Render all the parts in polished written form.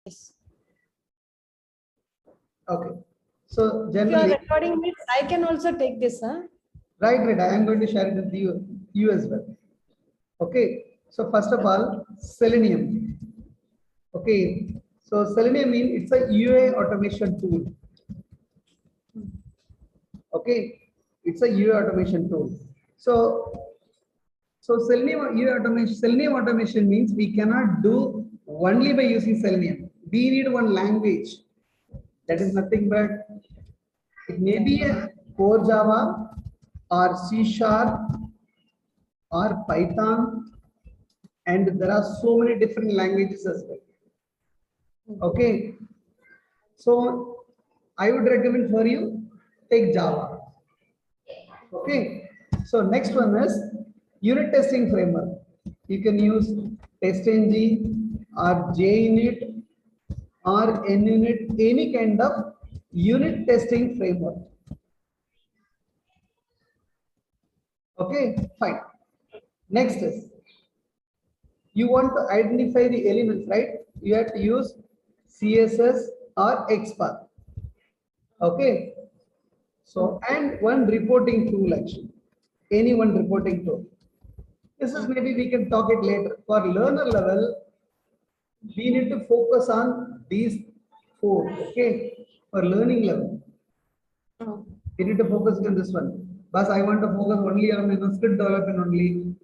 Yes. Okay. So If you are generally, recording it, I can also take this, huh? right. I am going to share it with you as well. Okay. So first of all, Selenium. Okay. So Selenium means it's a UA automation tool. Okay. It's a UA automation tool. So Selenium automation means we cannot do only by using Selenium. We need one language. That is nothing but it may be a core Java or C Sharp or Python, and there are so many different languages as well. Okay, so I would recommend for you take Java. Okay, so next one is unit testing framework. You can use TestNG or JUnit or NUnit, any kind of unit testing framework. Okay, fine. Next is you want to identify the elements, right? You have to use CSS or XPath. Okay. So, and one reporting tool actually, any one reporting tool. This is maybe we can talk it later. For learner level, we need to focus on these four. Okay. For learning level, we need to focus on this one. But I want to focus only on script development only.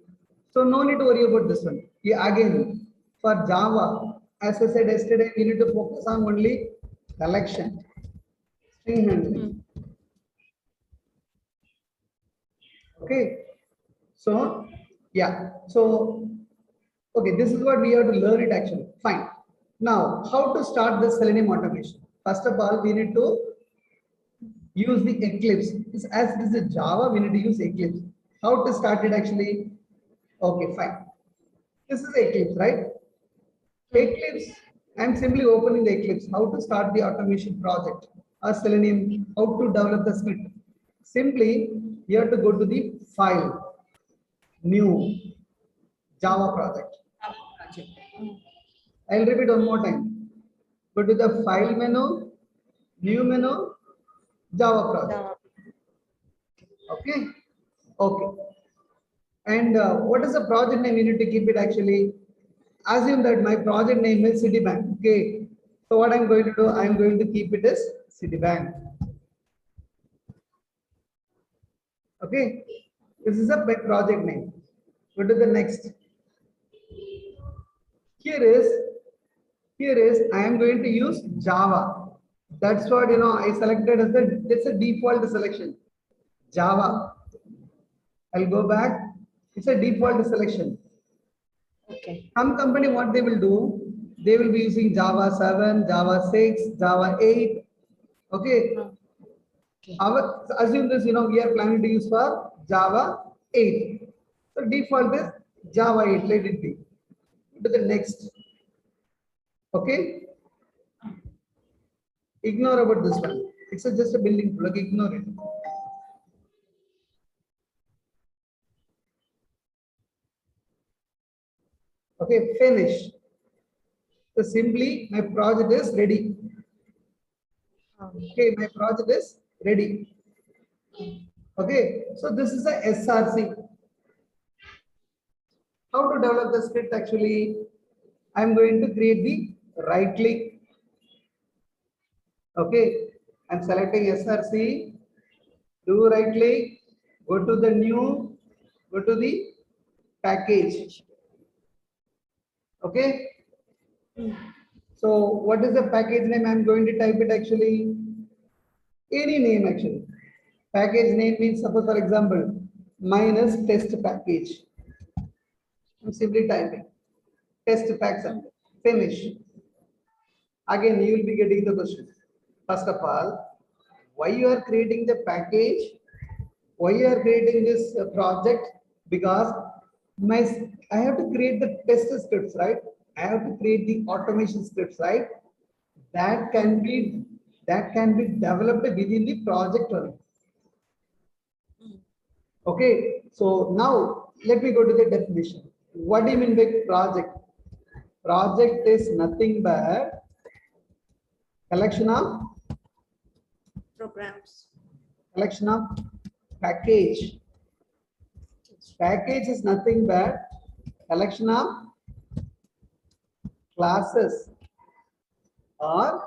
So no need to worry about this one. Yeah, again, for Java, as I said yesterday, we need to focus on only collection, string handling. Okay. So yeah. So okay, this is what we have to learn it actually. Fine. Now, how to start the Selenium automation? First of all, we need to use the Eclipse. As this is Java, we need to use Eclipse. How to start it actually? Okay, fine. This is Eclipse, right? Eclipse, I'm simply opening the Eclipse. How to start the automation project or Selenium, how to develop the script. Simply, you have to go to the file, new Java project. I'll repeat one more time. Go to the file menu, new menu, Java project. Okay. Okay. And what is the project name? You need to keep it actually. Assume that my project name is Citibank. Okay. So what I'm going to do, I'm going to keep it as Citibank. Okay. This is a big project name. Go to the next. Here is I am going to use Java. That's what I selected as a default selection. Java. I'll go back. It's a default selection. Okay. Some company, what they will do, they will be using Java 7, Java 6, Java 8. Okay. Assume this, we are planning to use for Java 8. So default is Java 8, let it be. To the next. Okay. Ignore about this one. It's just a building block, ignore it. Okay, finish. So simply my project is ready. Okay, my project is ready. Okay, so this is a SRC. How to develop the script actually? I'm going to create the right click. Okay, I'm selecting SRC, do right click, go to the new, go to the package. Okay. So what is the package name? I'm going to type it actually. Any name actually. Package name means, suppose for example, minus test package. I'm simply typing test packs and finish. Again, you will be getting the question. First of all, why you are creating the package? Why you are creating this project? Because I have to create the test scripts, right? I have to create the automation scripts, right? That can be developed within the project only. Okay, so now let me go to the definition. What do you mean by project? Project is nothing but collection of Programs. package. Package is nothing but collection of classes or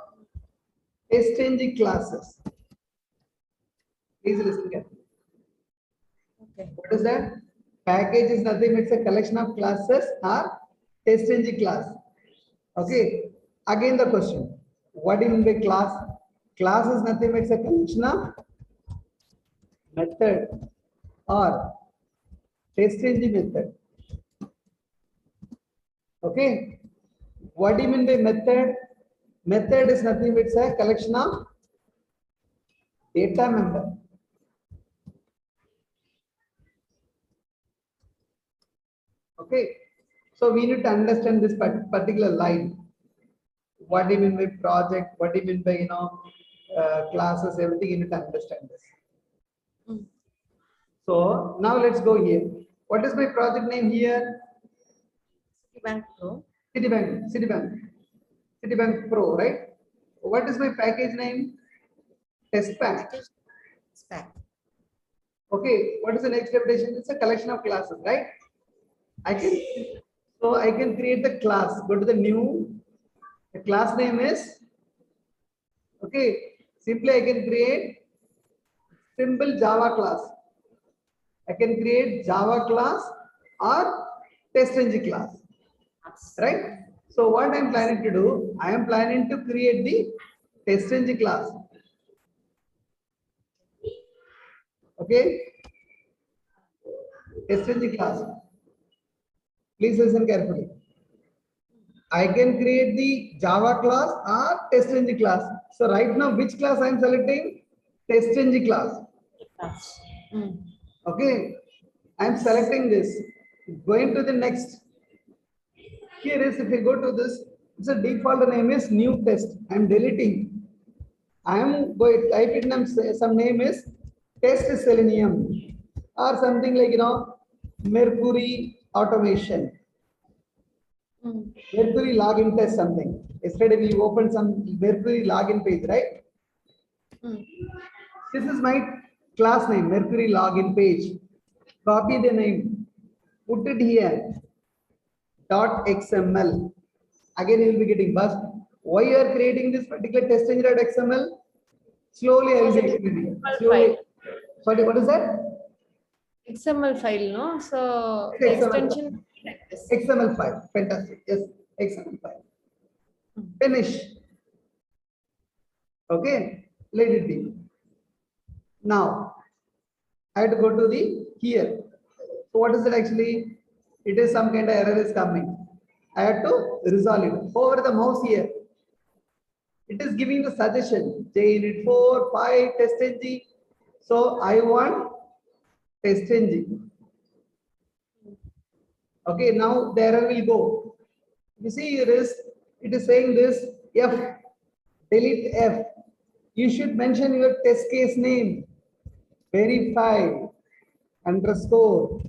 string classes. Please listen carefully. Okay. What is that? Package is nothing but it's a collection of classes or string class. Okay. Again the question. What do you mean by class? Class is nothing but it's a collection of method or string method. Okay. What do you mean by method? Method is nothing but it's a collection of data member. Okay. So we need to understand this particular line. What do you mean by project? What do you mean by classes? Everything you need to understand this. Mm. So now let's go here. What is my project name here? Citibank Pro. Citibank Pro, right? What is my package name? Test pack. It is SPAC. Okay, what is the next definition? It's a collection of classes, right? I can create the class. Go to the new. The class name is okay. Simply I can create simple Java class. I can create Java class or TestNG class, right? So what I'm planning to do, I am planning to create the TestNG class. Okay, TestNG class. Please listen carefully. I can create the Java class or TestNG class. So right now, which class I am selecting? TestNG class. Class. Mm. Okay, I am selecting this. Going to the next. Here is if you go to this, it's a default name is new test. I am deleting. I am going to type in some name is test selenium or something like Mercury automation. Mm. Mercury login test something. Yesterday we opened some Mercury login page, right? Mm. This is my class name, Mercury login page. Copy the name, put it here. .xml. Again, you will be getting bust. Why you are creating this particular testing.xml? Slowly I will be explaining. Slowly. Sorry, what is that? XML file, no? So the XML extension like this. XML file. Fantastic. Yes, XML file. Finish. Okay, let it be. Now, I have to go to the here. So what is it actually? It is some kind of error is coming. I have to resolve it. Over the mouse here. It is giving the suggestion. JUnit 4, 5, TestNG. So I want TestNG. Okay, now the error will go. You see here is, it is saying this F, delete F. You should mention your test case name. Verify underscore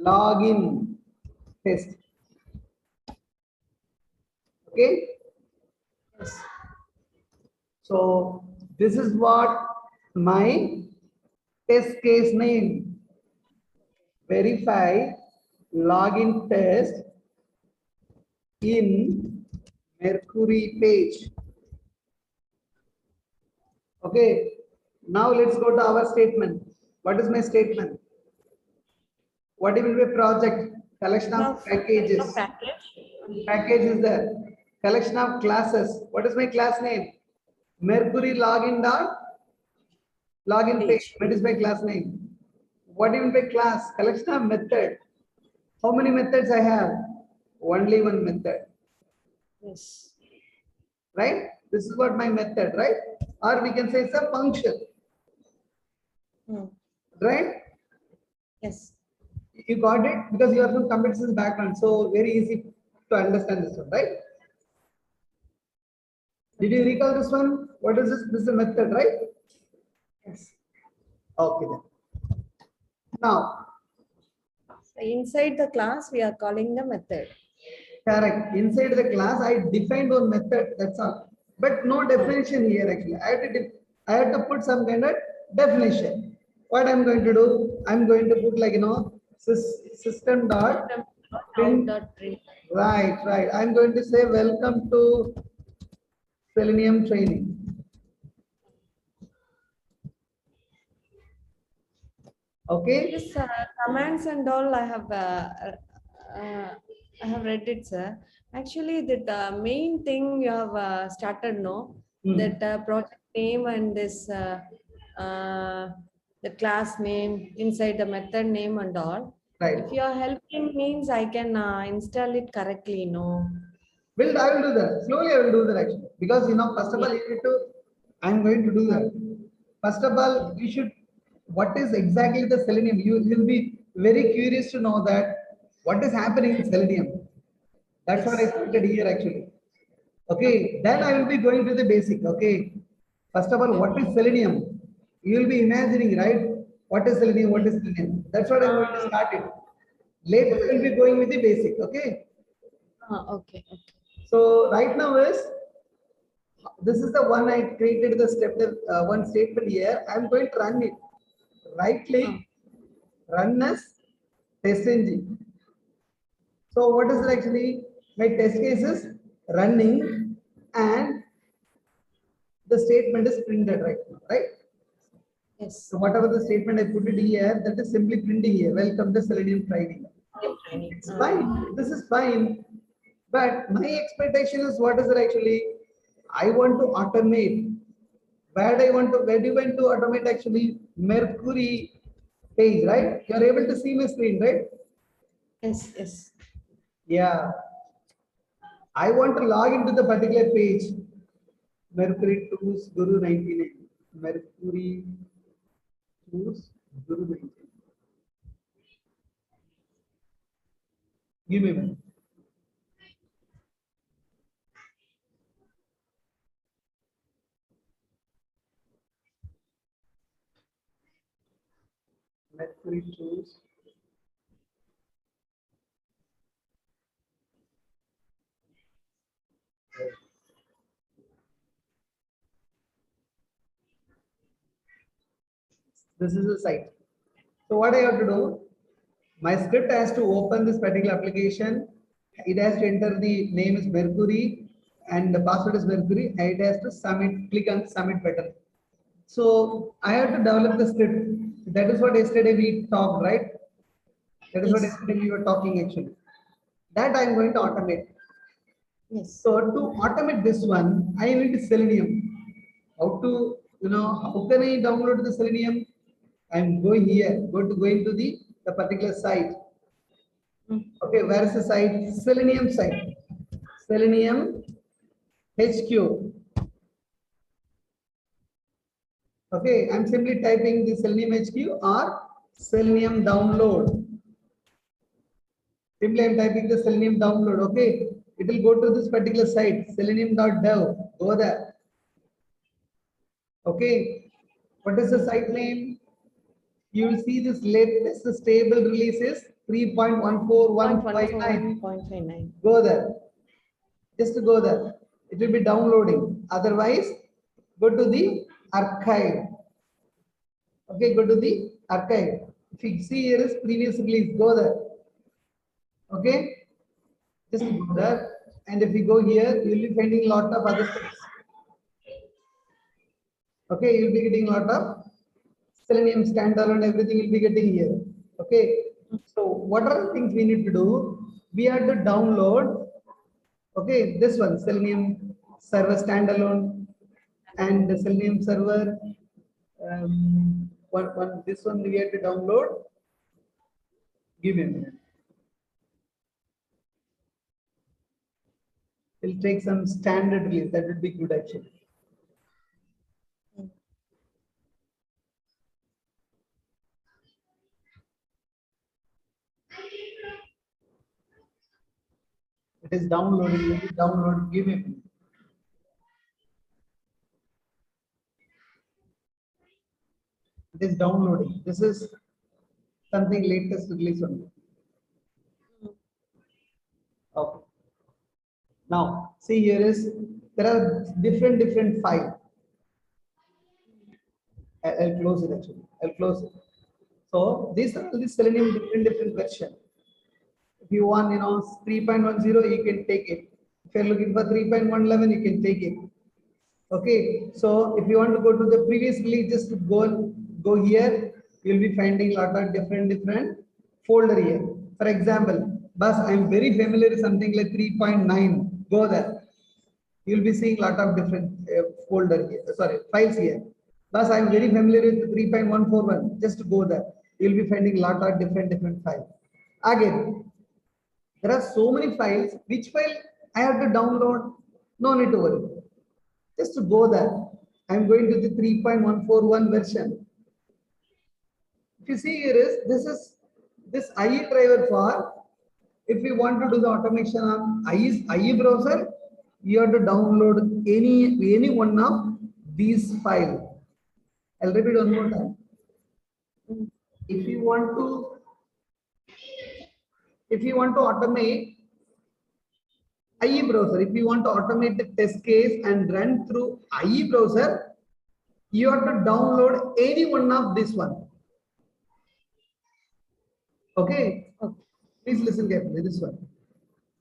login test. Okay. Yes. So this is what my test case name. Verify login test in Mercury page. Okay. Now let's go to our statement. What is my statement? What will be a project? Collection of packages. Package is there. Collection of classes. What is my class name? Mercury login page. What is my class name? What do you mean by class? Collection of method. How many methods I have? Only one method. Yes. Right? This is what my method, right? Or we can say it's a function. Mm. Right? Yes. You got it? Because you are from computer science background. So very easy to understand this one, right? Did you recall this one? What is this? This is a method, right? Yes. Okay then. Now, So inside the class, we are calling the method. correct. Inside the class, I defined one method. That's all. but no definition here actually. I have to put some kind of definition. What I'm going to do, I'm going to put like, system dot System print. out print. Right. I'm going to say welcome to Selenium training. Okay. This commands and all I have read it, sir. Actually, the main thing you have started, no, Hmm. that project name and this the class name inside the method name and all. Right. If you are helping means I can install it correctly, no. Well, I will do that. Slowly, I will do that actually. Because, first of all, you need to, I'm going to do that. First of all, you should, what is exactly the Selenium? You will be very curious to know that what is happening in Selenium. That's what I started here actually. Okay, then I will be going to the basic. Okay, first of all, what is Selenium? You will be imagining, right? What is Selenium? What is Selenium? That's what I'm going to start it. Later, we will be going with the basic. Okay. Okay. So right now is this is the one I created the step one statement here. I'm going to run it. Right click, run as test engine. So what is it actually? My test case is running and the statement is printed right now, right? Yes. So whatever the statement I put it here, that is simply printing here. Welcome to Selenium training. It's fine. This is fine. But my expectation is what is it actually? I want to automate. Where do you want to automate actually? Mercury page, right? You are able to see my screen, right? Yes. Yeah. I want to log into the particular page. Mercury Tools Guru 99. Mercury Tools Guru 99. Give me a minute. Mercury Tools. This is the site. So what I have to do? My script has to open this particular application. It has to enter the name is Mercury and the password is Mercury. And it has to submit, click on submit button. So I have to develop the script. That is what yesterday we talked, right? That is what yesterday we were talking actually. That I am going to automate. Yes. So to automate this one, I need Selenium. How to, how can I download the Selenium? I'm going here, going to the particular site. Okay, where is the site? Selenium site. Selenium HQ. Okay, I'm simply typing the Selenium HQ or Selenium download. Simply I'm typing the Selenium download. Okay, it will go to this particular site, selenium.dev. Go there. Okay, what is the site name? You will see this latest stable release is 3.14159. 1.59. Go there. Just go there. It will be downloading. Otherwise, go to the archive. Okay, go to the archive. If you see here is previous release, go there. Okay, just go there. And if you go here, you will be finding a lot of other things. Okay, you will be getting a lot of Selenium standalone, everything will be getting here. Okay, so what are the things we need to do? We have to download. Okay, this one Selenium server standalone and the Selenium server. This one we have to download. Give me a minute. It'll take some standard release. That would be good actually. It is downloading. Let me download. Give me a minute. It is downloading. This is something latest release only. Okay. Now, see here is there are different files. I'll close it actually. I'll close it. So these are all the Selenium different version. If you want, 3.10, you can take it. If you're looking for 3.11, you can take it. Okay. So if you want to go to the previous release, just go here. You'll be finding a lot of different folder here. For example, bus, I'm very familiar with something like 3.9. Go there. You'll be seeing a lot of different folder here. Sorry, files here. Plus, I'm very familiar with 3.141. Just go there. You'll be finding a lot of different files. Again, there are so many files. Which file I have to download? No need to worry. Just to go there. I'm going to the 3.141 version. If you see here is this IE driver for if you want to do the automation on IE browser, you have to download any one of these files. I'll repeat one more time. If you want to automate IE browser, if you want to automate the test case and run through IE browser, you have to download any one of this one. Okay. Please listen carefully. This one.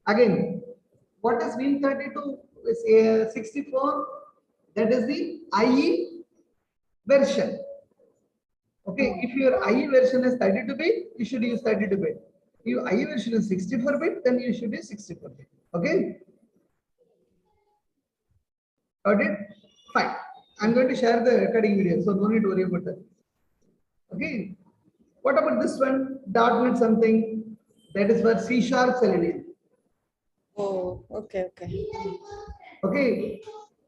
Again, what is Win32? Is 64. That is the IE version. Okay, if your IE version is 32-bit, you should use 32-bit. If your IE version is 64-bit, then you should use 64-bit. Okay? Got it? Fine. I'm going to share the recording video, so no need to worry about that. Okay. What about this one? .NET something that is for C# Selenium. Oh, okay. Okay.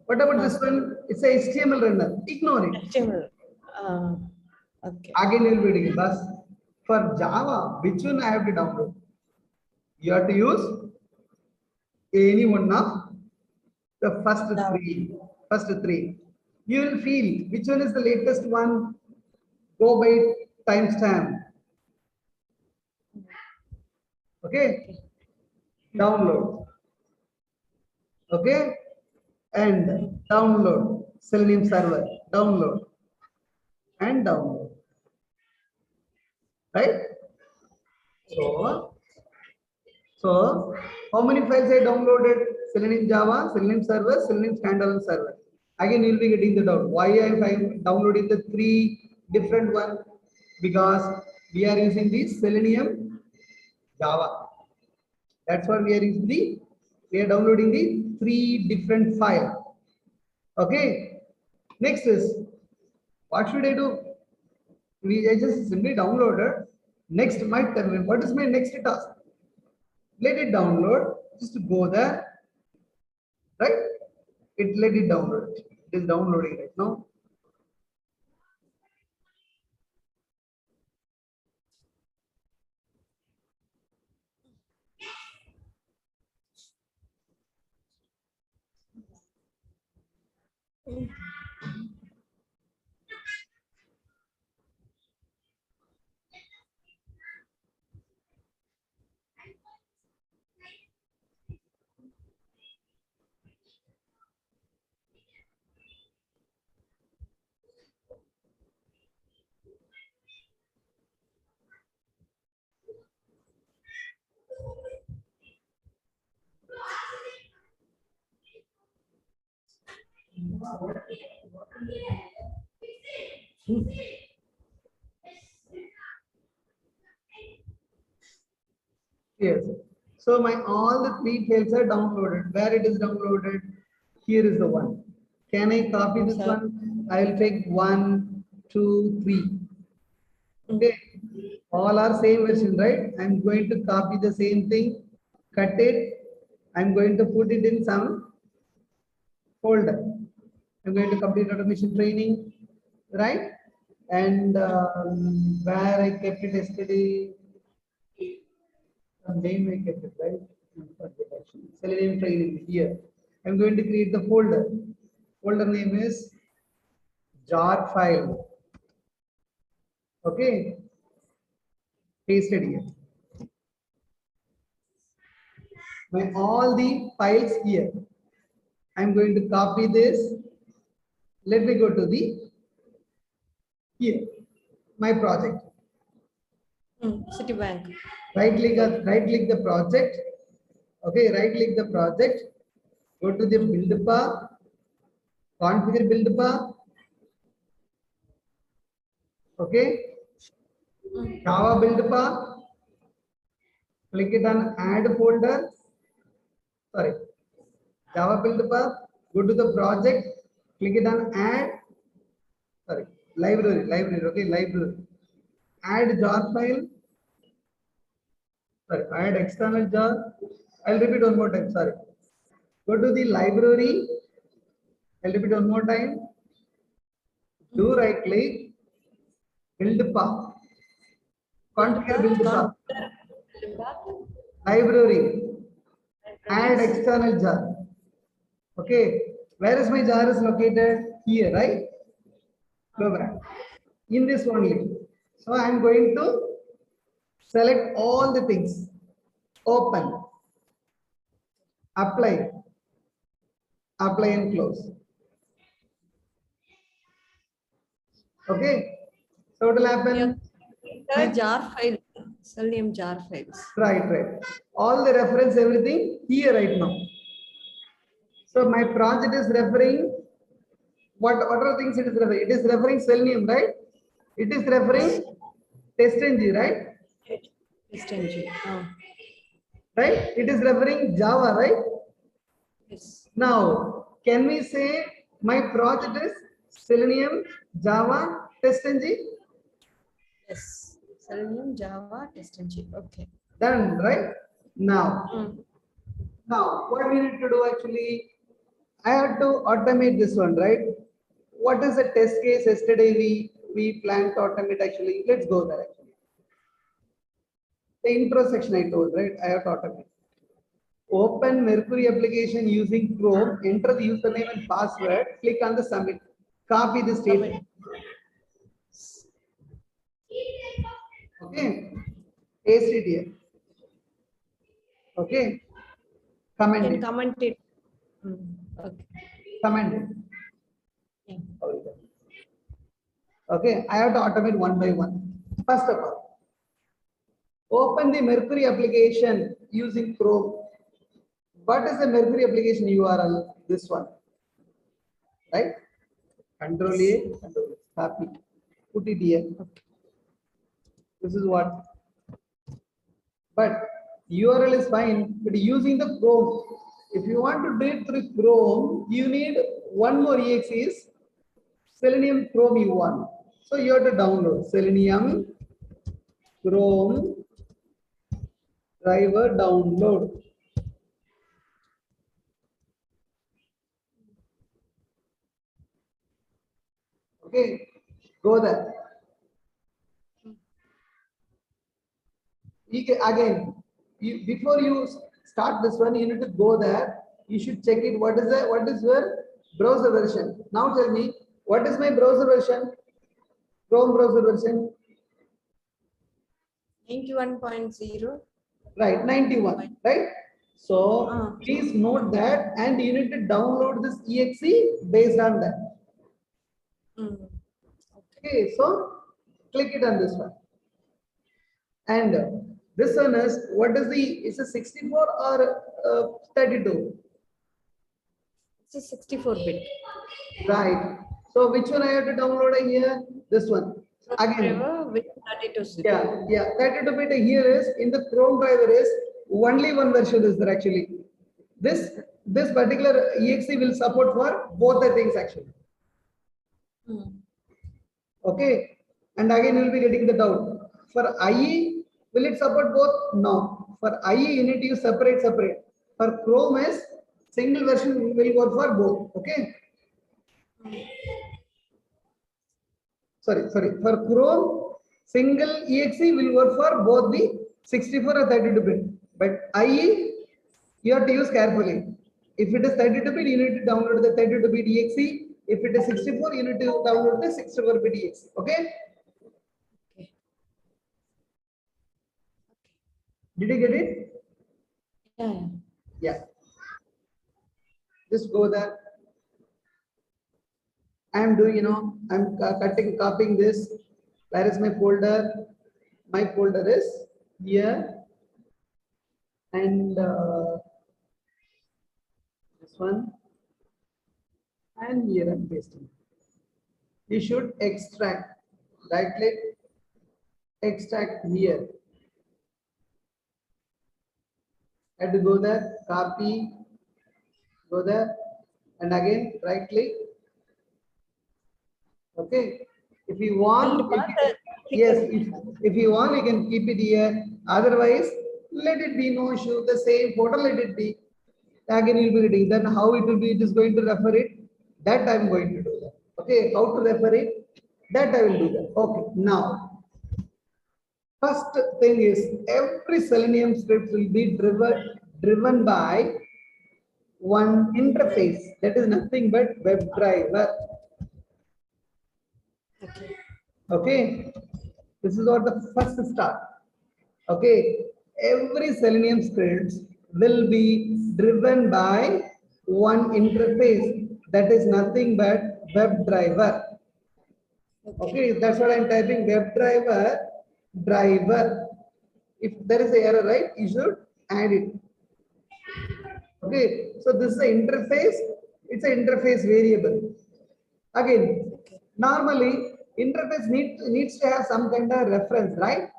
What about this one? It's a HTML runner. Ignore it. HTML. Okay. Again, you'll be reading. But for Java, which one I have to download? You have to use any one of the first three. You will feel which one is the latest one. Go by timestamp. Okay. Download. Okay. And download. Selenium server. Download. And download. Right? So how many files I downloaded? Selenium Java, Selenium server, Selenium standalone server. Again, you'll be getting the doubt. Why I'm downloading the 3 different ones? Because we are using the Selenium Java. That's why we are downloading the 3 different files. Okay. Next is what should I do? I just simply downloaded. Next, what is my next task? Let it download. Just go there, right? Let it download. It is downloading right now. Yes. So my all the 3 files are downloaded. Where it is downloaded? Here is the one. Can I copy this one? I will take 1, 2, 3. Okay. All are same version, right? I'm going to copy the same thing, cut it. I'm going to put it in some folder. I'm going to complete automation training, right? And where I kept it yesterday, the name I kept it, right? Selenium training here. I'm going to create the folder. Folder name is jar file. Okay. Pasted here. All the files here. I'm going to copy this. Let me go to the here, my project. Citibank. Right click the project. Okay, right click the project. Go to the build path, configure build path. Okay, Java build path. Click it on add folder. Sorry, Java build path. Go to the project. Click it on add. Sorry, library. Okay, library. Add jar file. Sorry, add external jar. I'll repeat one more time. Sorry. Go to the library. I'll repeat one more time. Do right click. Build path. Configure build path. Library. Add external jar. Okay. Where is my jar is located? Here, right? Program. In this only. So I am going to select all the things. Open. Apply. Apply and close. Okay. So what will happen? The jar file, Selenium jar files. Right. All the reference, everything here right now. So my project is referring, what are things it is referring? It is referring Selenium, right? It is referring TestNG, right? TestNG. Right? It is referring Java, right? Yes. Now, can we say my project is Selenium, Java, TestNG? Yes. Selenium, Java, TestNG. Okay. Done, right? Now, what we need to do actually, I have to automate this one, right? What is the test case yesterday we planned to automate actually? Let's go there actually. The intro section I told, right? I have to automate. Open Mercury application using Chrome, enter the username and password, click on the submit. Copy the statement. Okay. Paste it here. Okay. Comment Can it. comment it. Okay. Comment it. Yeah. Okay, I have to automate one by one. First of all, open the Mercury application using Chrome. What is the Mercury application URL? This one, right? Control A, Control A, copy, put it here. Okay. This is what. But URL is fine, but using the Chrome, if you want to do it through Chrome, you need one more exe is Selenium Chrome U1. So you have to download Selenium Chrome driver download. Okay, go there. Again, before you start this one, you need to go there. You should check it. What is your browser version? Now tell me, what is my browser version? Chrome browser version? 91.0. Right, 91, right? So please note that, and you need to download this exe based on that. Okay, so click it on this one. And this one is, what is is a 64 or 32? It's a 64-bit. Right. So which one I have to download here? This one. Again. With 32-bit. Yeah. 32-bit here is in the Chrome driver is only one version is there actually. This particular exe will support for both the things actually. Okay. And again you will be getting the doubt. For IE, will it support both? No. For IE, you need to use separate. For Chrome is single version will work for both. Okay. Sorry. For Chrome, single exe will work for both the 64 or 32-bit. But IE, you have to use carefully. If it is 32-bit, you need to download the 32-bit exe. If it is 64, you need to download the 64-bit exe. Okay? Did you get it? Yeah. Yeah. Just go there. I am doing, I'm copying this. Where is my folder? My folder is here. And this one. And here I'm pasting. You should extract. Right click, extract here. Have to go there, copy, go there, and again right click. Okay. If you want, yes, if you want, you can keep it here. Otherwise, let it be, no issue. The same photo, let it be. Again, you'll be reading. Then how it will be, it is going to refer it. That I'm going to do that. Okay, how to refer it? That I will do that. Okay, now, first thing is every Selenium script will be driven by one interface. That is nothing but WebDriver. Okay. Okay, this is what the first start. Okay, every Selenium script will be driven by one interface. That is nothing but WebDriver. Okay, that's what I'm typing, WebDriver driver. If there is an error, right, you should add it. Okay, so this is the interface. It's an interface variable. Again, normally interface needs to have some kind of reference, right?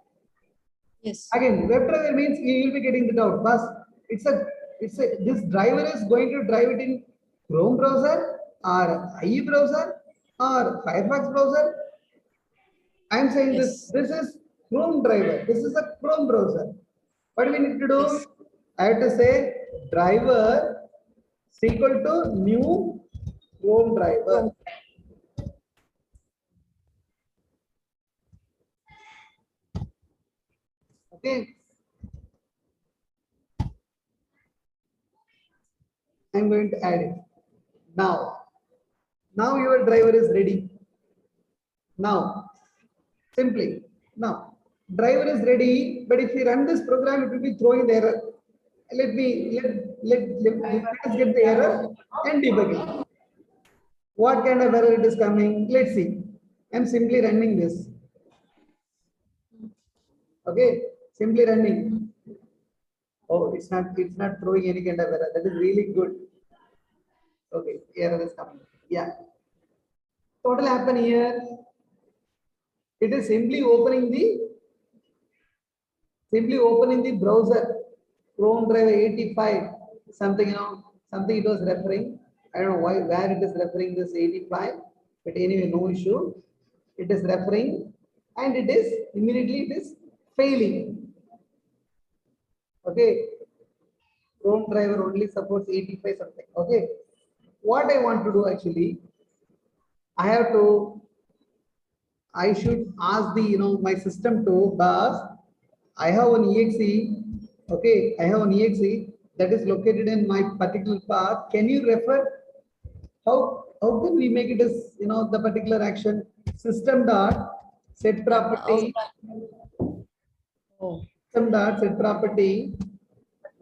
Yes. Again, WebDriver means you will be getting it out. But this driver is going to drive it in Chrome browser or IE browser or Firefox browser. I am saying Yes. this is Chrome driver. This is a Chrome browser. What do we need to do? Yes. I have to say driver is equal to new Chrome driver. Okay. I'm going to add it. Now your driver is ready. Now, simply, now, driver is ready, but if you run this program, it will be throwing the error. Let us get the error and debug it. What kind of error it is coming? Let's see. I'm simply running this. Okay, simply running. Oh, it's not throwing any kind of error. That is really good. Okay, error is coming. Yeah. What will happen here? It is simply opening the browser, Chrome driver 85, something, something it was referring. I don't know where it is referring this 85, but anyway, no issue. It is referring and it is immediately failing. Okay. Chrome driver only supports 85 something. Okay. What I want to do actually, I should ask my system to boss. I have an exe. Okay, I have an exe that is located in my particular path. Can you refer? How can we make it as the particular action? System dot set property. Oh. System dot set property.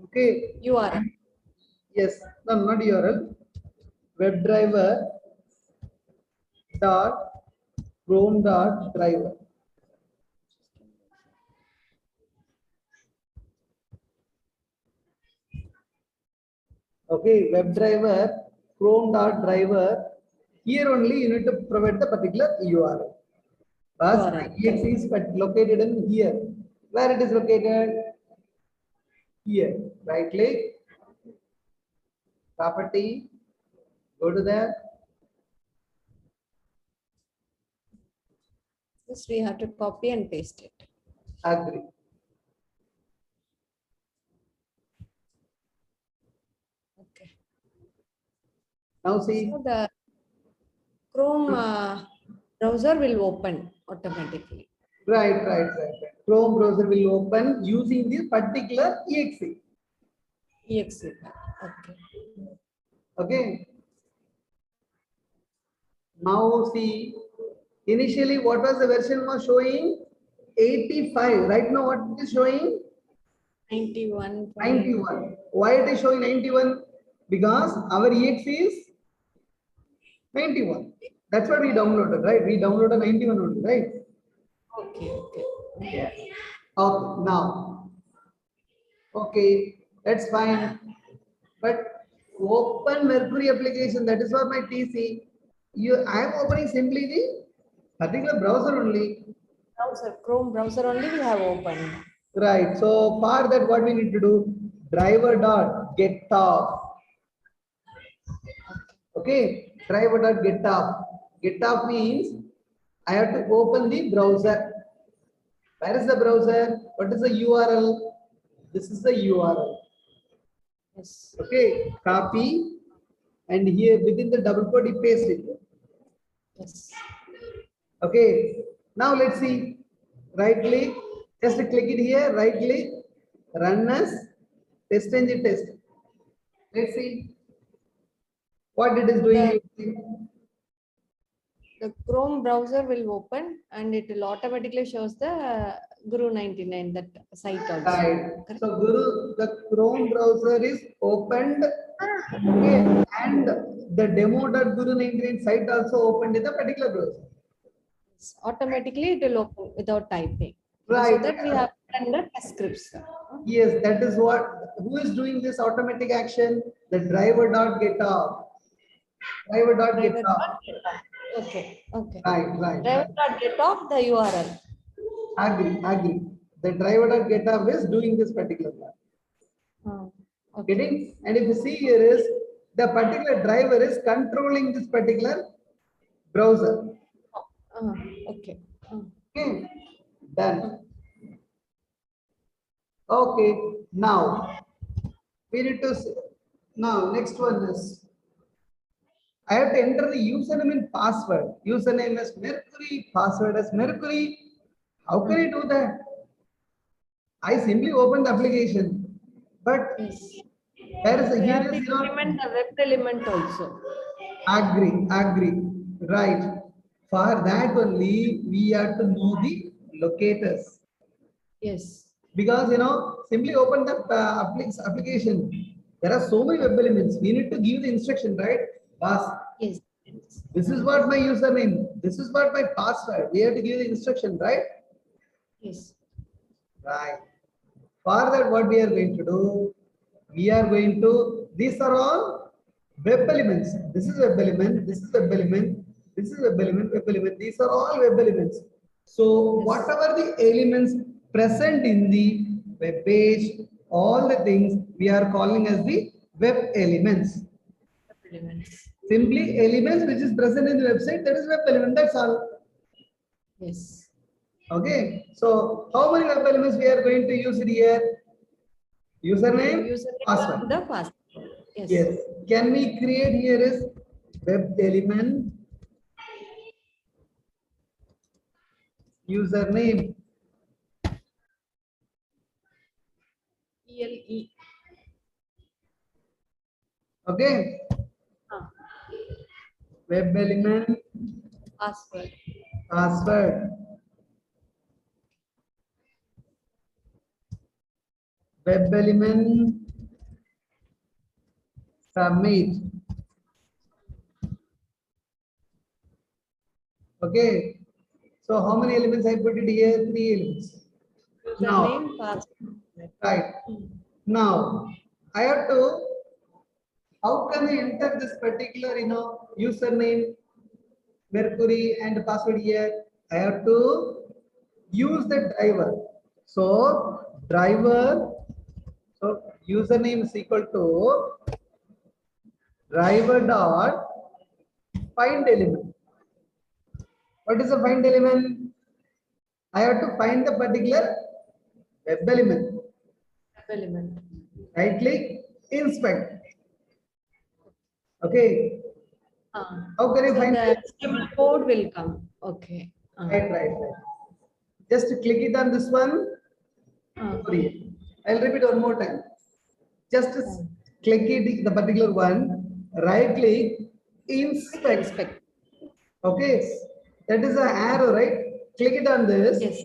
Okay. URL. Yes. No, not URL. WebDriver dot Chrome dot driver. Okay, WebDriver Chrome dot driver. Here only you need to provide the particular URL. But exe is located in here. Where it is located? Here. Right click, property, go to there. Just we have to copy and paste it. Agree. Okay. Now see. So the Chrome browser will open automatically. Right. Chrome browser will open using this particular exe. Exe. Okay. Okay. Now see, initially what was the version was showing? 85. Right now what it is showing? 91. 91. Why it is showing 91? because our exe is 91. That's what we downloaded, right? We downloaded 91 only, right? Okay, okay. Yes. Okay, now. Okay, that's fine. But open Mercury application, that is for my PC. I am opening simply the particular browser only. Browser, Chrome browser only we have opened. Right. So for that, what we need to do? Driver dot get off. Okay. Driver dot get off. Get off means I have to open the browser. Where is the browser? What is the URL? This is the URL. Yes. Okay. Copy and here within the double quote you paste it. Yes. Okay. Now let's see. Right click. Just click it here. Right click. Run as test engine test. Let's see what it is doing. The Chrome browser will open and it will automatically shows the Guru 99 that site also. Right. Correct? So Guru, the Chrome browser is opened, okay, and the demo.guru99 site also opened in the particular browser. Yes, automatically it will open without typing. So Right. that we have done the test scripts. Yes, that is what. Who is doing this automatic action? The driver.getoff. Driver.getoff. Okay, okay. Right. Driver.get off the URL. Agree. The driver.getoff is doing this particular one. Okay. Getting? And if you see here is the particular driver is controlling this particular browser. Okay. Okay, done. Okay, now we need to now next one is I have to enter the username and password. Username as Mercury, password as Mercury. How can I do that? I simply open the application, but Yes. there is a We here have to is not implement the web element also. agree, right. For that only we have to know the locators. Yes. Because simply open the application. There are so many web elements. We need to give the instruction, right? Pass. Yes. This is what my username. This is what my password. We have to give the instruction, right? Yes. Right. For that, what we are going to do? We are going to. These are all web elements. This is web element. This is web element. This is web element. Web element. These are all web elements. So Yes. whatever the elements present in the web page, all the things we are calling as the web elements. Web elements. Simply elements which is present in the website, that is web element. That's all. Yes. Okay. So how many web elements we are going to use it here? Username, password. The password. Yes. Yes. Can we create here is web element username? ELE. Okay. Web element Password. password. Web element submit. Okay. So how many elements I put it here? 3 elements. Username, password. Right. Now I have to. How can I enter this particular username, Mercury and password here? I have to use the driver. So driver. So username is equal to driver dot find element. What is the find element? I have to find the particular web element. Web element. Right click, inspect. Okay. How can I So find the HTML code will come. Okay. Right. Just click it on this one. Sorry. I'll repeat one more time. Just click it, the particular one, right click, inspect. Okay. That is an arrow, right? Click it on this. Yes.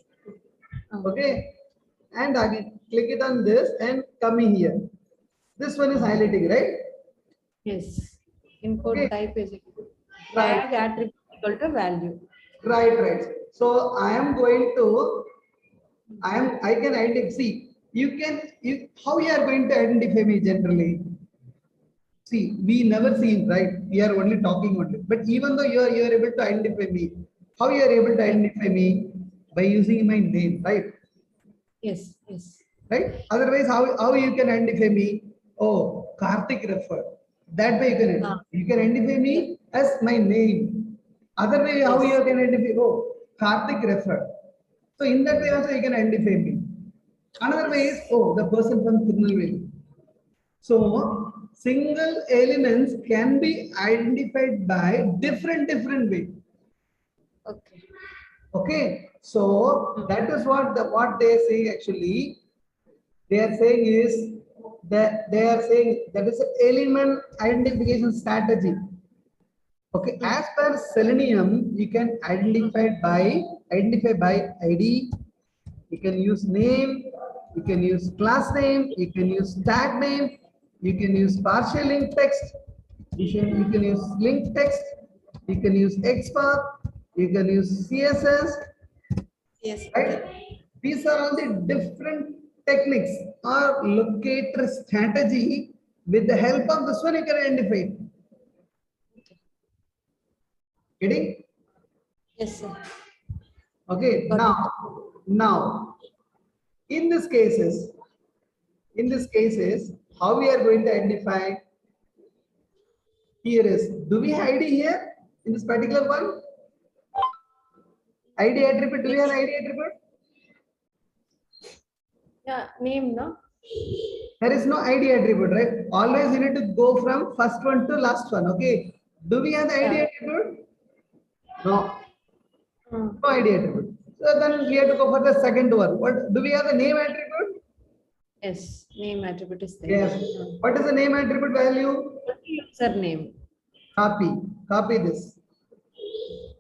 Okay. And again, click it on this and come in here. This one is highlighting, right? Yes. Input Okay. type is equal to Right. tag attribute equal to value. Right. So I am going to, I can identify, see, how you are going to identify me generally? See, we never seen, right? We are only talking only. But even though you are able to identify me, how you are able to Yes. identify me? By using my name, right? Yes. Yes. Right? Otherwise, how you can identify me? Oh, Karthik refer. That way Ah, you can identify yes. me as my name. Other way, how Yes. you can identify? Oh, Karthik refer. So in that way also you can identify me. Another way is, Yes. oh, the person from Tirunelveli. So single elements can be identified by different way. Okay. Okay, so Hmm. that is what they say actually. They are saying is that they are saying that is an element identification strategy. Okay, Hmm. as per Selenium, you can identify by ID. You can use name, you can use class name, you can use tag name, you can use partial link text, you can use link text, you can use XPath, you can use CSS, Yes. right? These are all the different techniques or locator strategy. With the help of this one, you can identify it. Getting? Yes, sir. Okay, Got it. now, in this cases, how we are going to identify here is, do we have ID here in this particular one? ID attribute, do we have Yes. ID attribute? Yeah. Name, no? There is no ID attribute, right? Always you need to go from first one to last one, okay? Do we have the ID Yeah. attribute? No, Hmm. no ID attribute. So then we have to go for the second one. What do we have the name attribute? Yes. Name attribute is there. Yes. What is the name attribute value? Username. Copy. Copy this.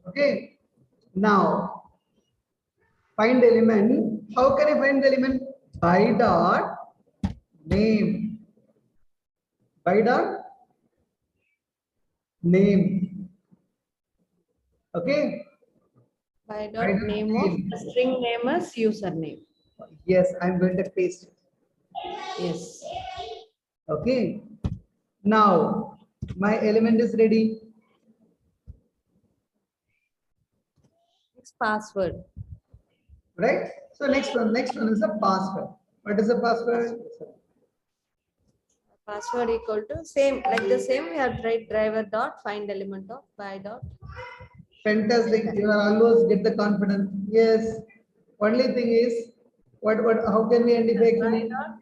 Okay. Now find element. How can I find the element? By dot name. By dot name. Okay. By By dot dot name of name. the string name as username. Yes, I'm going to paste it. Yes. Okay. Now my element is ready. Next password. Right? So next one is the password. What is the password? Password equal to same like the same we have write driver dot find element of by dot. Fantastic. You are almost get the confidence. Yes. Only thing is, what how can we identify By actually? dot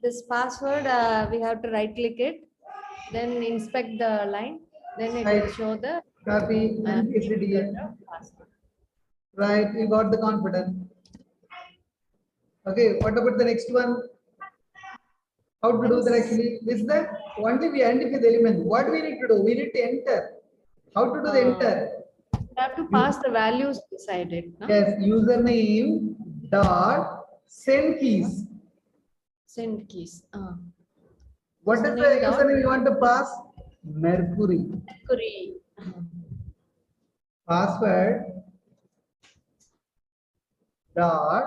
this password we have to right click it, then inspect the line, then it will Right. show the Copy and paste it equal here. to password. Right. You got the confidence. Okay. What about the next one? How to do that Hence, actually? Is that only we identify the element. What we need to do? We need to enter. How to do the enter? you have to You, pass the values beside it, no? yes. Username dot send keys. Send keys. What is the Username dot username you want to pass? Mercury. query. Password dot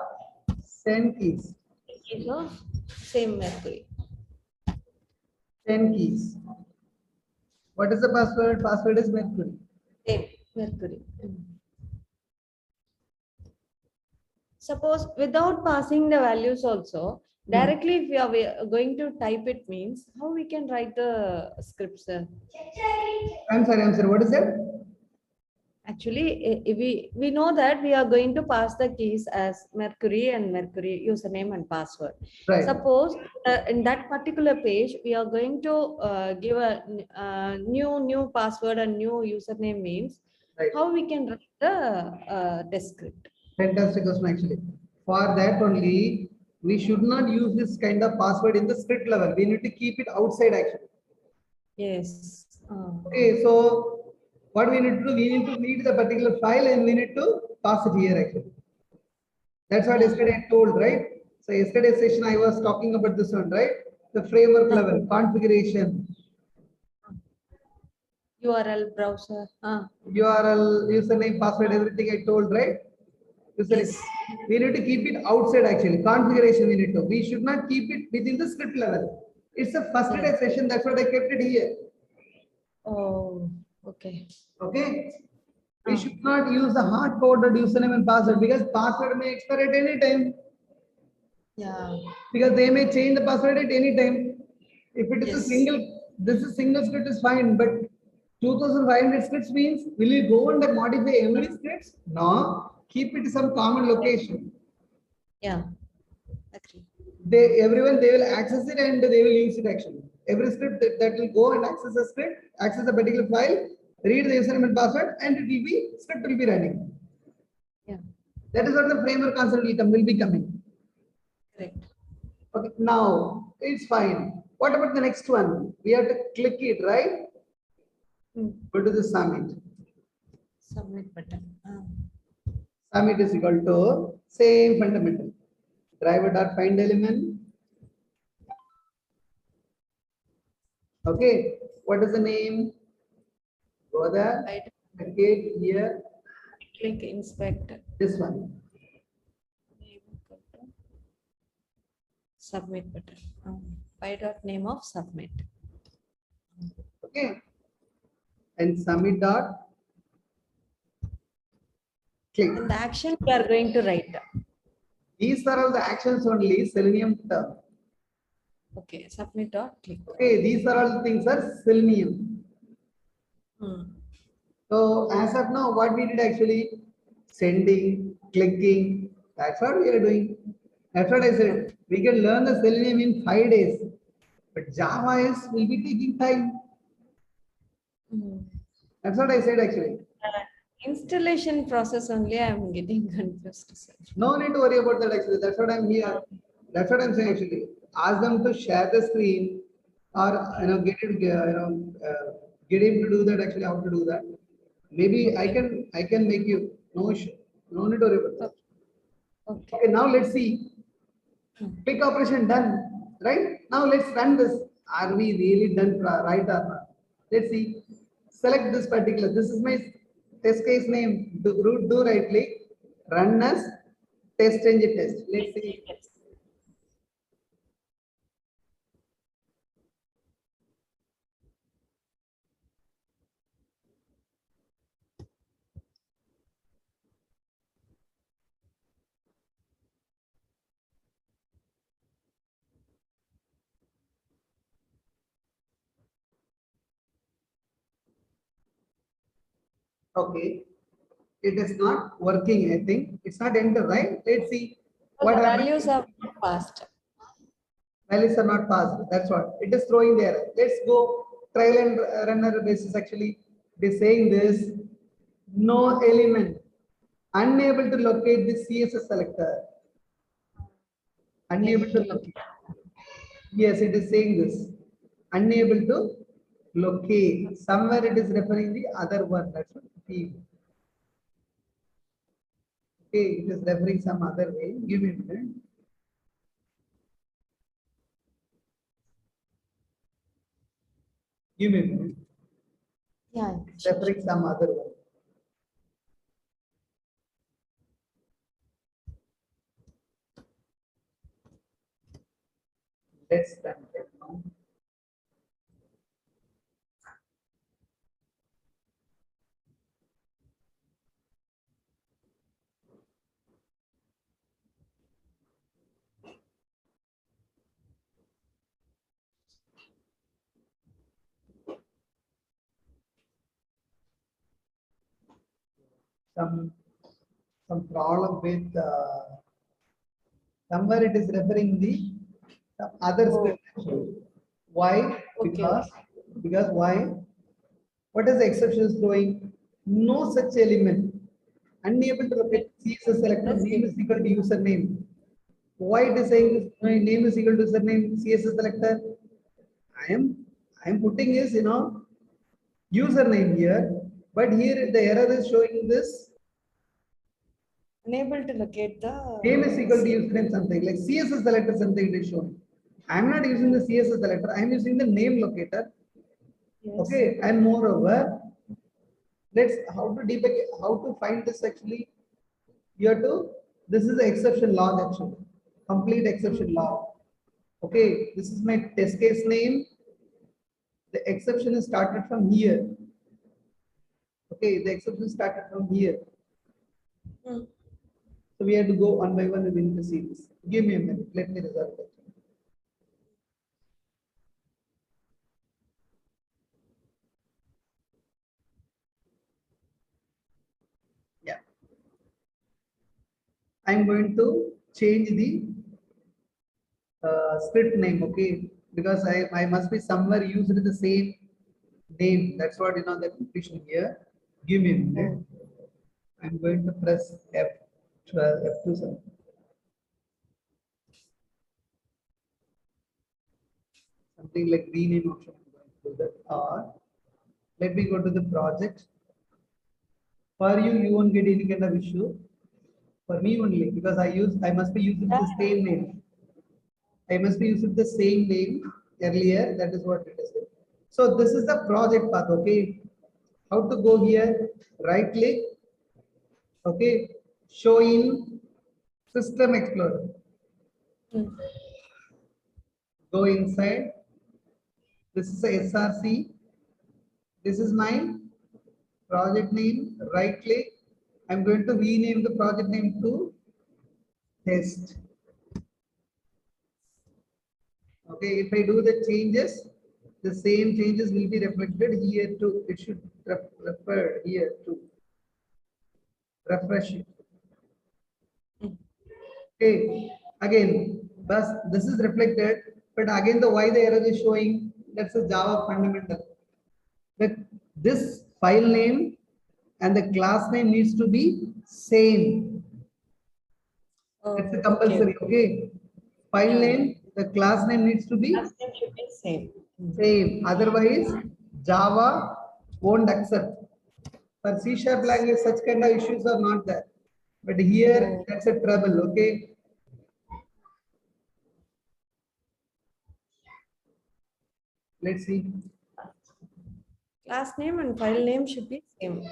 send keys. Keys of same Mercury. Send keys. What is the password? Password is Mercury. Same Mercury. Suppose without passing the values also, Hmm. directly if we are going to type it means how we can write the scripts. I'm sorry. What is that? Actually, we know that we are going to pass the keys as Mercury and Mercury username and password. Right. Suppose in that particular page we are going to give a new password and new username means Right. how we can write the test script. Fantastic question actually. For that only, we should not use this kind of password in the script level. We need to keep it outside actually. Yes. Okay, so what we need to do, we need to read the particular file and we need to pass it here actually. That's what Yeah. yesterday I told, right? So yesterday's session I was talking about this one, right? The framework level, configuration. URL browser. URL, username, password, everything I told, right? Username. Yes. We need to keep it outside actually. Configuration we need to. We should not keep it within the script level. It's a first Yeah. day session. That's what I kept it here. Oh, okay. Okay. We Ah. should not use the hard coded username and password because password may expire at any time. Yeah. Because they may change the password at any time. If it is a Yes. single, this is single script is fine, but 2500 scripts means will you go and modify every scripts? No, keep it some common location. Yeah. Agree. Everyone they will access it and they will use it actually. Every script that will go and access a script, access a particular file, read the username and password, and it will be script will be running. Yeah. That is what the framework concept will be coming. Correct. Okay, now it's fine. What about the next one? We have to click it, right? Go to the summit. Submit button. Summit is equal to same fundamental. Driver dot find element. Okay, what is the name? Go there. Right. Click here. Click inspect. This one. Submit button. By dot name of submit. Okay. And summit dot click. And the action we are going to write. These are all the actions only, Selenium term. Okay. Submit dot click. Okay, these are all the things are Selenium. So as of now, what we did actually sending, clicking. That's what we are doing. That's what I said. We can learn the Selenium in 5 days, but Java is will be taking time. That's what I said actually. Installation process only I am getting confused, sir. No need to worry about that actually. That's what I'm here. That's what I'm saying actually. Ask them to share the screen or get it get him to do that actually how to do that. Maybe I can make you no issue. No need to worry about that. Okay. Okay, now let's see. Click operation done, right? Now let's run this. Are we really done right or not? Let's see. Select this particular. This is my test case name. Do right click. Run as test engine test. Let's see. Okay. It is not working, I think. It's not enter, right? Let's see. So the What happened? values are not passed. Values are not passed. That's what. It is throwing there. Let's go trial and runner basis actually. It is saying this. No element. Unable to locate the CSS selector. Unable to locate. Yes, it is saying this. Unable to locate. Somewhere it is referring the other one. That's what theme. Okay, it is referring some other way. Give me a minute. Give me a minute. Yeah. Referring some other one. Let's run it now. Some problem with somewhere it is referring the some other script actually. Why? Okay. Because why? What is the exception is throwing? No such element. Unable to locate CSS selector name is equal to username. Why it is saying this? My name is equal to username CSS selector? I am putting is username here, but here the error is showing this Unable to locate the name is equal to username something like CSS selector something it is showing. I am not using the CSS selector. I am using the name locator. Yes. Okay, and moreover, let's how to debug it, how to find this actually. You have to, this is the exception log actually, complete exception log. Okay, this is my test case name. The exception is started from here. Okay, the exception started from here. Hmm. So we have to go one by one and we need to see this. Give me a minute. Let me resolve that. Yeah. I'm going to change the script name, okay? Because I must be somewhere used the same name. That's what the confusion here. Give me a minute. I'm going to press F12, F2, sorry. Something like rename option. I'm going to do that. Or let me go to the project. For you, you won't get any kind of issue. For me only, because I must be using the same name. I must be using the same name earlier. That is what it is. So this is the project path. Okay. How to go here? Right click. Okay. Show in System Explorer. Hmm. Go inside. This is a SRC. This is my project name. Right click. I'm going to rename the project name to test. Okay, if I do the changes, the same changes will be reflected here too. It should refer here too. Refresh it. Okay, again, thus this is reflected, but again the why the error is showing, that's a Java fundamental. That this file name and the class name needs to be same. That's a Oh, compulsory, okay? File Yeah. name, the class name needs to be Last name should be same. same. Otherwise, Java won't accept. For C# language, such kind of issues are not there. But here, that's a trouble, okay? Let's see. Class name and file name should be same.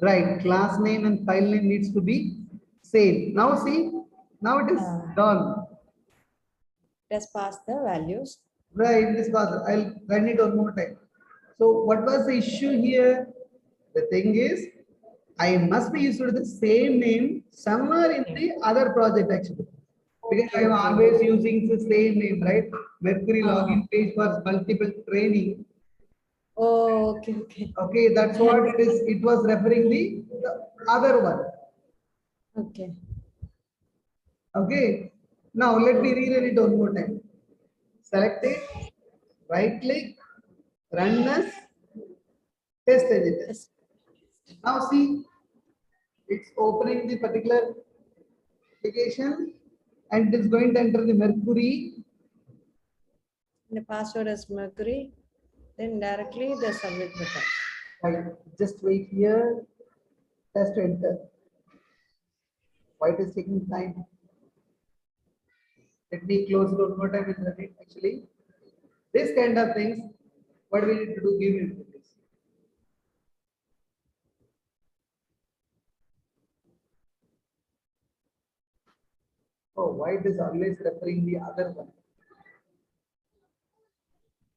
Right, class name and file name needs to be same. Now see, now it is done. Just pass the values. Right, this was, I'll run it one more time. So what was the issue here? The thing is, I must be used to the same name somewhere in the other project actually. Because I am always using the same name, right? Mercury login page for multiple training. Oh, okay. Okay, that's what it is. It was referring the other one. Okay. Okay. Now let me rerun it one more time. Select it, right click, run as test editor. Yes. Now see, it's opening the particular application and it is going to enter the Mercury. The password is Mercury. Then directly the submit button. Right. Just wait here, test enter. Why it is taking time? Let me close it one more time and run it actually. This kind of things, what we need to do, give it this. Oh, why it is always referring the other one?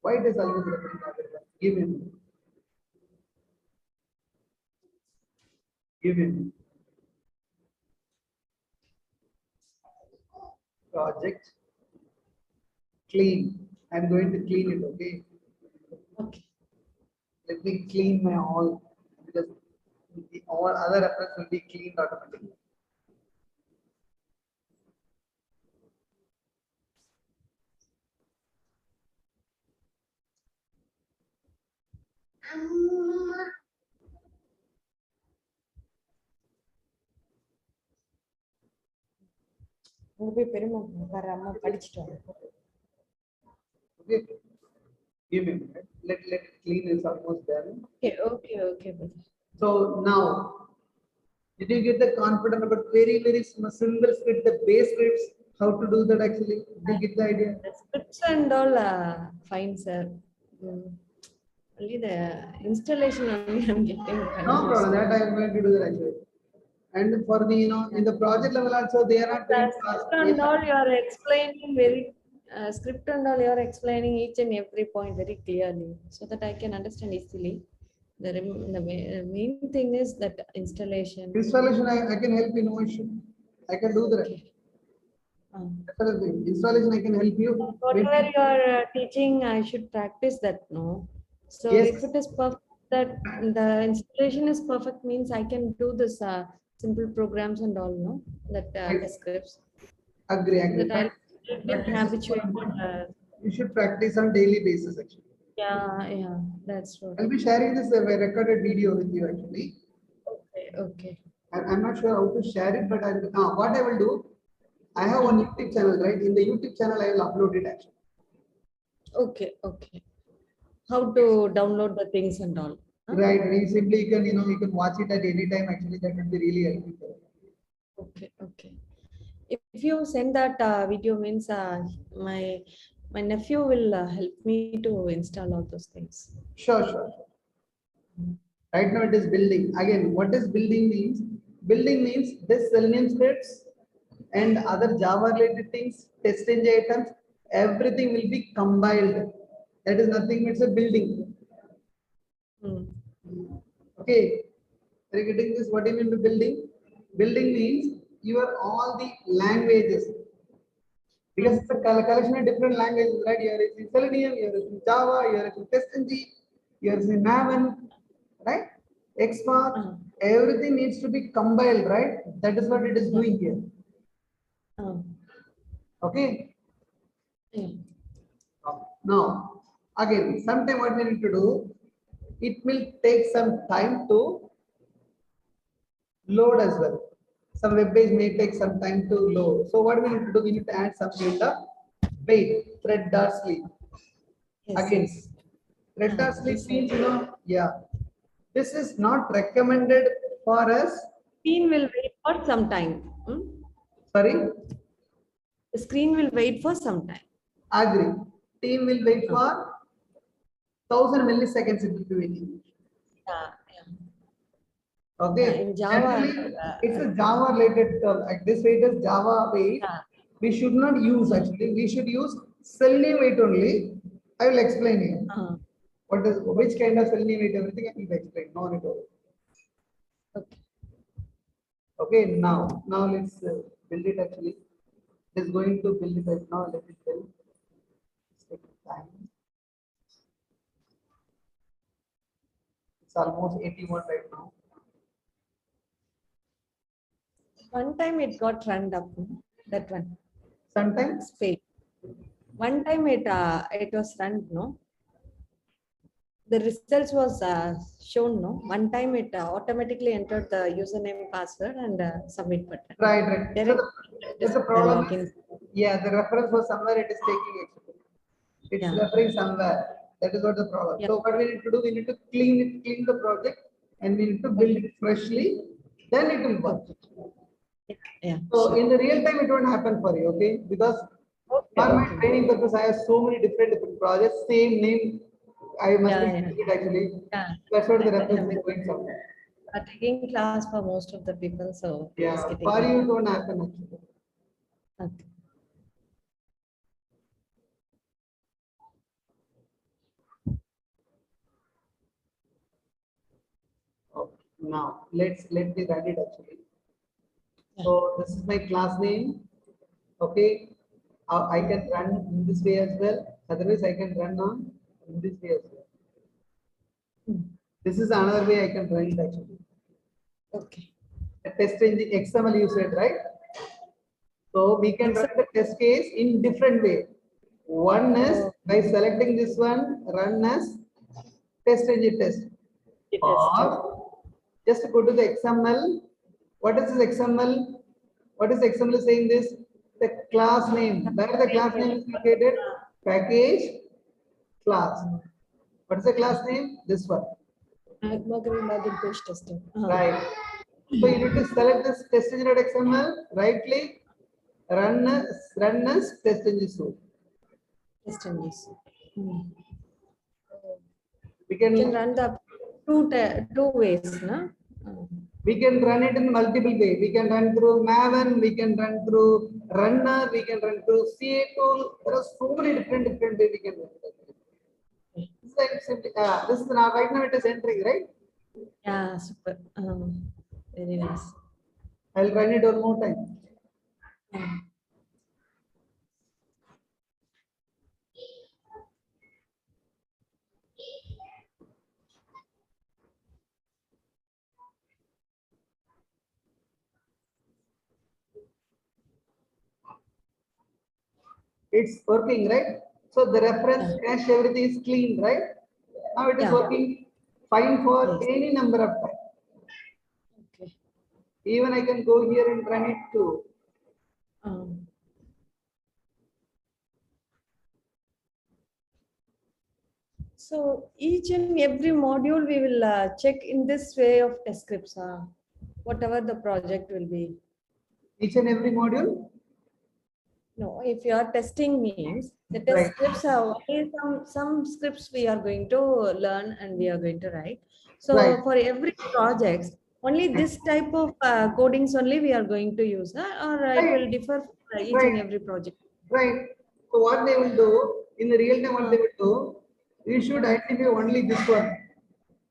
Why it is always referring the other one? Give him. Give him. Project. Clean. I'm going to clean it, okay? Okay. Let me clean my all because the all other reference will be cleaned automatically. உங்க போய் பெருமை வர அம்மா படிச்சுட்டு வாங்க. Okay. Give me a minute. Let it clean is almost done. Okay, brother. So now, did you get the confidence about very simple script, the base scripts, how to do that actually? Did you get the idea? The scripts and all fine, sir. Only the installation only I'm getting No confused. problem, that I am going to do that actually. And for the, in the project level also, they are not going The to ask. script and all you are explaining very, script and all you are explaining each and every point very clearly so that I can understand easily. The main thing is that installation. Installation, I can help you, no issue. I can do that. Okay. Definitely. Installation, I can help you. Whatever you are teaching, I should practice that, no? So Yes. if it is perfect, that the installation is perfect means I can do this simple programs and all, no? That Right. scripts. Agree, agree. That I'll get Practice is more habituated. important. You should practice on daily basis actually. Yeah, that's what. I'll be sharing this recorded video with you actually. Okay. I'm not sure how to share it, but what I will do, I have one YouTube channel, right? In the YouTube channel, I will upload it actually. Okay. How to download the things and all. Huh? Right. We simply you can watch it at any time. Actually, that would be really helpful. Okay. If you send that video means my nephew will help me to install all those things. Sure. Right now it is building. Again, what is building means? Building means this Selenium scripts and other Java related things, test engine items, everything will be compiled. That is nothing but it's a building. Hmm. Okay. Are you getting this? What do you mean by building? Building means your all the languages. Because it's a collection of different languages, right? You're using Selenium, you're using Java, you're using TestNG, you're using Maven, right? XPath, everything needs to be compiled, right? That is what it is doing here. Okay. Yeah. Now, again, sometime what we need to do, it will take some time to load as well. Some web page may take some time to load. So what we need to do, we need to add some kind of wait, thread.sleep. Again, thread.sleep means, yeah, this is not recommended for us. Screen will wait for some time. Sorry, The screen will wait for some time. agree. Team will wait for 1000 milliseconds it will be waiting. Okay. In Java. Actually, it's a Java related term. Like this wait is Java wait. We should not use actually. We should use Selenium wait only. I will explain you. What is which kind of Selenium wait, everything I will explain. No need to worry. Okay. Okay, now let's build it actually. It is going to build it right now. Let it build. Take time. It's almost 81 right now. One time it got run up. That one. Sometimes Space. One time it was run, no? The results was shown, no? One time it automatically entered the username, password, and submit button. right. So that's the problem. Yeah, the reference was somewhere it is taking actually. It's referring somewhere. That is what the problem. So what we need to do, we need to clean the project and we need to build it freshly. Then it will work. Yeah. So in the real time, it won't happen for you, okay? Because for my training purpose, I have so many different projects, same name. I must be it actually. That's what the reference is going somewhere. I'm taking class for most of the people, so yeah, for you, it won't happen actually. Okay. Okay. Now let me run it actually. So this is my class name. Okay. I can run in this way as well. Otherwise, I can run on in this way as well. This is another way I can run it actually. Okay. A test in the XML you said, right? So we can run the test case in different way. One is by selecting this one, run as test engine test. Or just go to the XML. What is this XML? What is XML saying this? The class name. Where the class name is located? Package class. What is the class name? This one. Login page testing. Right. So you need to select this test engine.xml, right click, run as test engine source. Test engine. We You can can run the two ways, no? we can run it in multiple way. We can run through Maven, we can run through Runner, we can run through CA tool. There are so many different ways we can run it. This is like simply, this is now right now it is entering, right? Yeah, super. Very nice. I'll run it one more time. It's working, right? So the reference cache, everything is clean, right? Now it is Yeah. working fine for Yes. any number of time. Okay. Even I can go here and run it too. So each and every module we will check in this way of test scripts, whatever the project will be. Each and every module. No, if you are testing means the test Right. scripts are only some scripts we are going to learn and we are going to write. So Right. for every project, only this type of codings only we are going to use, or it Right. will differ for each and Right. every project. Right. So what they will do in the real time, what they will do, you should identify only this one.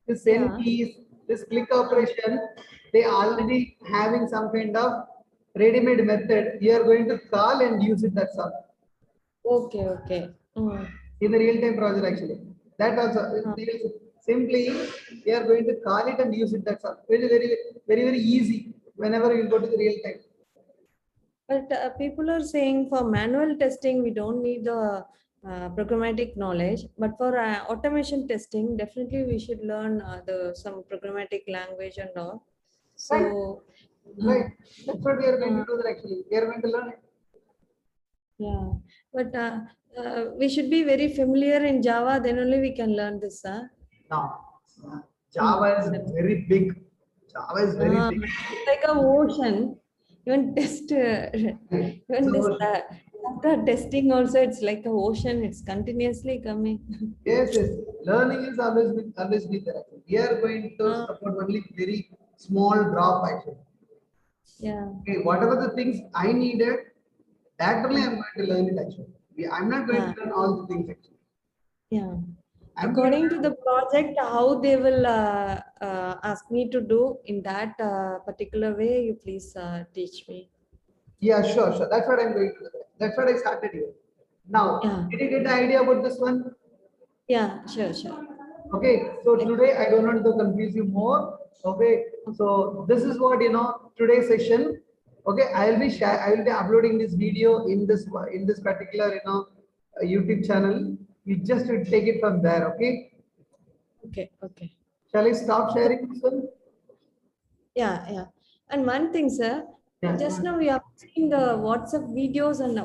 This send Yeah. keys, this click operation, they already having some kind of ready-made method. You are going to call and use it. That's all. Okay, okay. In the real-time project, actually, that also they will simply you are going to call it and use it. That's all. Very easy. Whenever you go to the real time. But people are saying for manual testing, we don't need the programmatic knowledge. But for automation testing, definitely we should learn some programmatic language and all. Right. So, Right. That's what we are going uh, to do. That actually, we are going to learn it. yeah. But we should be very familiar in Java. Then only we can learn this. Now, Java is very big. Java is very big. It's like a ocean. Even test, even this So, after testing also, it's like a ocean. It's continuously coming. yes. Learning is always be there. Actually. We are going to support only very small drop actually. Yeah. Okay, whatever the things I needed, that only I'm going to learn it actually. I'm not going Yeah. to learn all the things actually. Yeah. I'm going to According to the project, how they will ask me to do in that particular way, you please teach me. yeah, sure. That's what I'm going to do. That's what I started here. Now, Yeah. did you get the idea about this one? Yeah, sure. Okay, so today I don't want to confuse you more. Okay, so this is what today's session. Okay, I will be uploading this video in this particular YouTube channel. You just will take it from there. Okay, Okay. shall I stop sharing this one? Yeah. And one thing, sir, Yeah. just now we are seeing the WhatsApp videos and